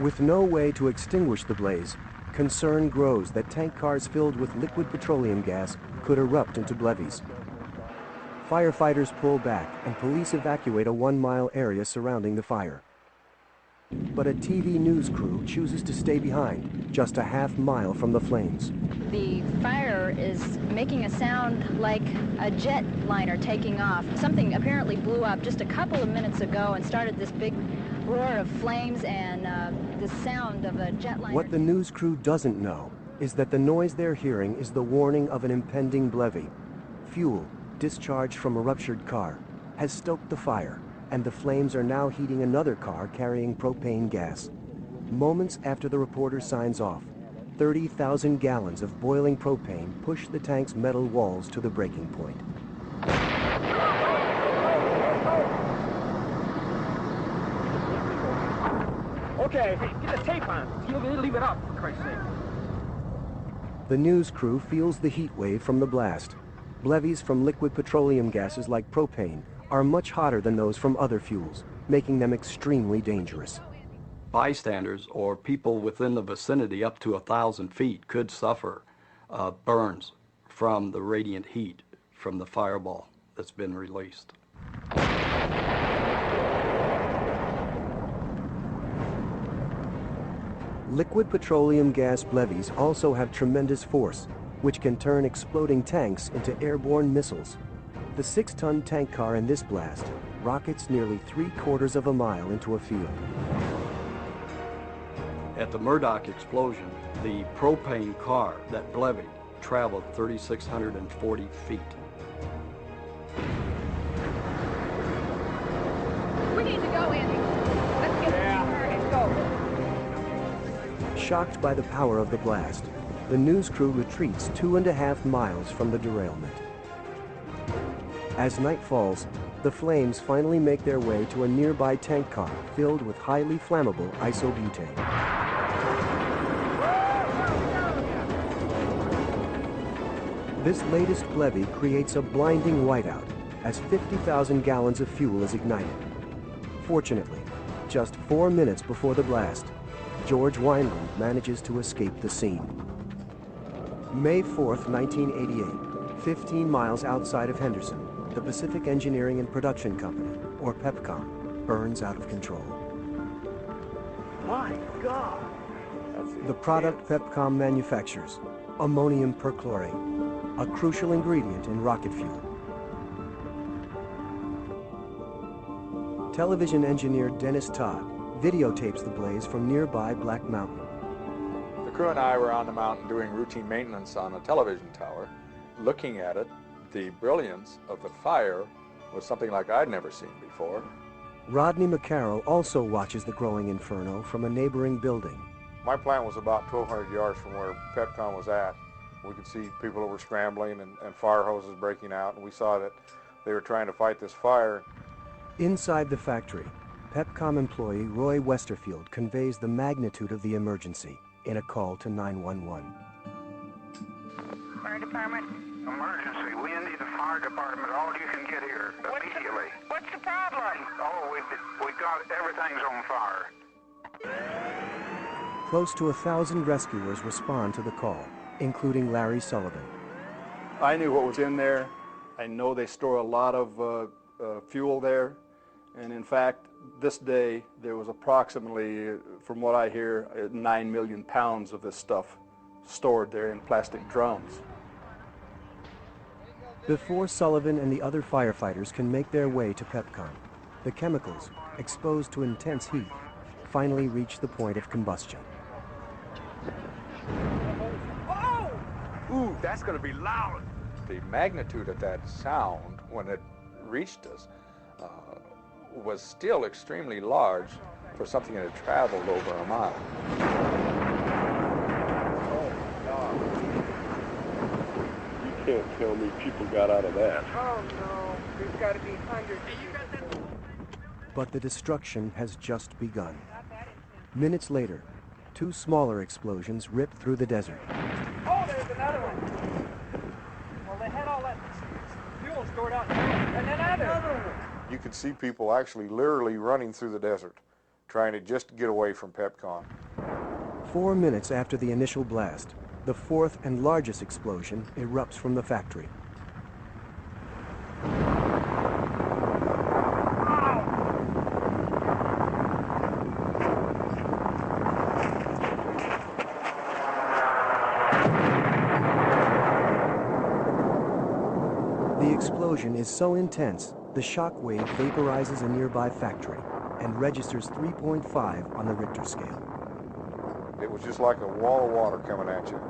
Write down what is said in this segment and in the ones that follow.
With no way to extinguish the blaze, concern grows that tank cars filled with liquid petroleum gas could erupt into levees. Firefighters pull back and police evacuate a 1-mile area surrounding the fire. But a TV news crew chooses to stay behind, just a half-mile from the flames. The fire is making a sound like a jet liner taking off. Something apparently blew up just a couple of minutes ago and started this big roar of flames and the sound of a jet liner. What the news crew doesn't know is that the noise they're hearing is the warning of an impending levee. Fuel, discharged from a ruptured car, has stoked the fire, and the flames are now heating another car carrying propane gas. Moments after the reporter signs off, 30,000 gallons of boiling propane push the tank's metal walls to the breaking point. Okay, get the tape on. Leave it up, for Christ's sake. The news crew feels the heat wave from the blast. Levees from liquid petroleum gases like propane are much hotter than those from other fuels, making them extremely dangerous. Bystanders or people within the vicinity up to 1,000 feet could suffer burns from the radiant heat from the fireball that's been released. Liquid petroleum gas levees also have tremendous force, which can turn exploding tanks into airborne missiles. The 6-ton tank car in this blast rockets nearly 3/4 of a mile into a field. At the Murdoch explosion, the propane car that levied traveled 3,640 feet. We need to go, Andy. Let's get in the car and go. Shocked by the power of the blast, the news crew retreats 2.5 miles from the derailment. As night falls, the flames finally make their way to a nearby tank car filled with highly flammable isobutane. This latest levee creates a blinding whiteout as 50,000 gallons of fuel is ignited. Fortunately, just 4 minutes before the blast, George Wineland manages to escape the scene. May 4th, 1988, 15 miles outside of Henderson, the Pacific Engineering and Production Company, or PEPCOM, burns out of control. My God! The product PEPCOM manufactures, ammonium perchlorate, a crucial ingredient in rocket fuel. Television engineer Dennis Todd videotapes the blaze from nearby Black Mountain. The crew and I were on the mountain doing routine maintenance on a television tower. Looking at it, the brilliance of the fire was something like I'd never seen before. Rodney McCarroll also watches the growing inferno from a neighboring building. My plant was about 1,200 yards from where PEPCOM was at. We could see people that were scrambling and fire hoses breaking out, and we saw that they were trying to fight this fire. Inside the factory, PEPCOM employee Roy Westerfield conveys the magnitude of the emergency in a call to 911. Fire department? Emergency. We need the fire department. All you can get here immediately. What's the problem? Oh, we got everything's on fire. Close to 1,000 rescuers respond to the call, including Larry Sullivan. I knew what was in there. I know they store a lot of fuel there. And in fact, this day, there was approximately, from what I hear, 9 million pounds of this stuff stored there in plastic drums. Before Sullivan and the other firefighters can make their way to PEPCOM, the chemicals, exposed to intense heat, finally reach the point of combustion. Oh! Ooh, that's going to be loud. The magnitude of that sound when it reached us was still extremely large for something that had traveled over a mile. Oh, God. You can't tell me people got out of that. Oh, no. There's got to be hundreds. But the destruction has just begun. Minutes later, 2 smaller explosions rip through the desert. Oh, there's another one. Well, they had all that fuel stored out there. And then another one. You could see people actually literally running through the desert, trying to just get away from Pepcon. 4 minutes after the initial blast, the fourth and largest explosion erupts from the factory. The explosion is so intense, the shock wave vaporizes a nearby factory and registers 3.5 on the Richter scale. It was just like a wall of water coming at you.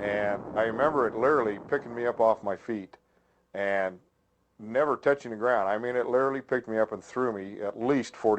And I remember it literally picking me up off my feet and never touching the ground. I mean, it literally picked me up and threw me at least 40